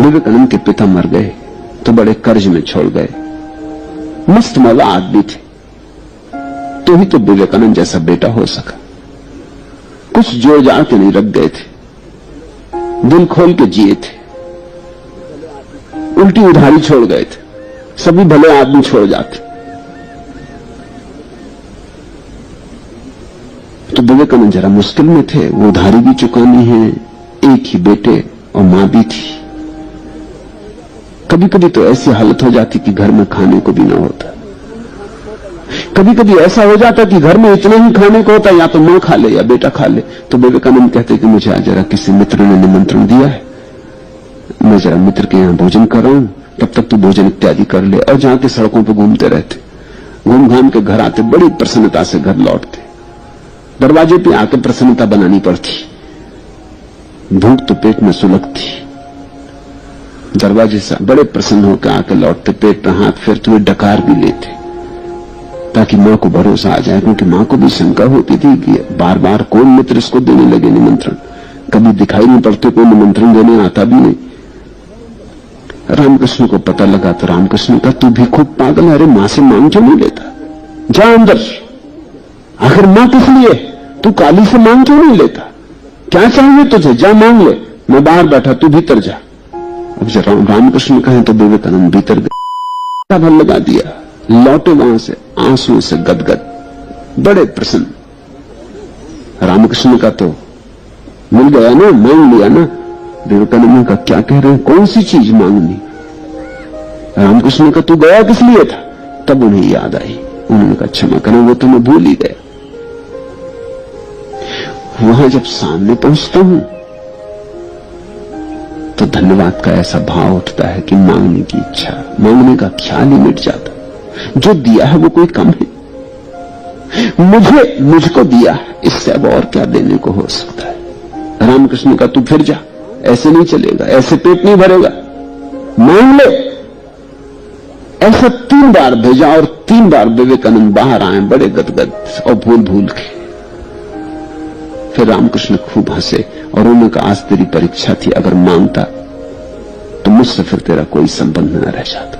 विवेकानंद के पिता मर गए तो बड़े कर्ज में छोड़ गए। मस्त मौला आदमी थे, तो ही तो विवेकानंद जैसा बेटा हो सका। कुछ जोड़ जाड़ के नहीं रख गए थे, दिल खोल के जिए थे, उल्टी उधारी छोड़ गए थे। सभी भले आदमी छोड़ जाते। तो विवेकानंद जरा मुश्किल में थे, वो उधारी भी चुकानी है, एक ही बेटे और मां भी थी। कभी कभी तो ऐसी हालत हो जाती कि घर में खाने को भी ना होता। कभी कभी ऐसा हो जाता कि घर में इतना ही खाने को होता, या तो मां खा ले या बेटा खा ले। तो विवेकानंद कहते कि मुझे आज जरा किसी मित्र ने निमंत्रण दिया है, मैं जरा मित्र के यहां भोजन कर रहा हूं, तब तक तू भोजन इत्यादि कर ले। और जाके सड़कों पर घूमते रहते, घूम घाम के घर आते, बड़ी प्रसन्नता से घर लौटते। दरवाजे पे आकर प्रसन्नता बनानी पड़ती, भूख तो पेट में सुलगती। दरवाजे से बड़े प्रसन्न होकर आकर लौटते, पेट पर हाथ फेरते हुए डकार भी लेते, ताकि मां को भरोसा आ जाए। क्योंकि मां को भी शंका होती थी कि बार बार कौन मित्र इसको देने लगे निमंत्रण, कभी दिखाई नहीं पड़ते, कोई निमंत्रण देने आता भी नहीं। रामकृष्ण को पता लगा तो रामकृष्ण का तू भी खूब पागल है, अरे मां से मांग क्यों नहीं लेता, जा अंदर, आखिर मां किस लिए, तू काली से मांग क्यों नहीं लेता, क्या चाहिए तुझे, जा मांग ले, मैं बाहर बैठा, तू भीतर जा। अब जब रामकृष्ण कहें तो विवेकानंद भीतर गए, भर लगा दिया, लौटे वहां से आंसुओं से गदगद, बड़े प्रसन्न। रामकृष्ण का तो मिल गया ना, मांग लिया ना। विवेकानंद का क्या कह रहे हैं, कौन सी चीज मांगनी। रामकृष्ण का तू गया किस लिए था, तब उन्हें याद आई। उन्होंने कहा क्षमा करें, वो तो मैं भूल ही गया। वहां जब सामने पहुंचता हूं तो धन्यवाद का ऐसा भाव उठता है कि मांगने की इच्छा, मांगने का ख्याल ही मिट जाता। जो दिया है वो कोई कम है, मुझको दिया, इससे अब और क्या देने को हो सकता है। रामकृष्ण का तू फिर जा, ऐसे नहीं चलेगा, ऐसे पेट नहीं भरेगा, मांग ले। ऐसा 3 बार भेजा और 3 बार विवेकानंद बाहर आए बड़े गदगद और भूल भूल के। फिर रामकृष्ण खूब हंसे और उन्होंने कहा आज तेरी परीक्षा थी, अगर मांगता तो मुझसे फिर तेरा कोई संबंध न रह जाता।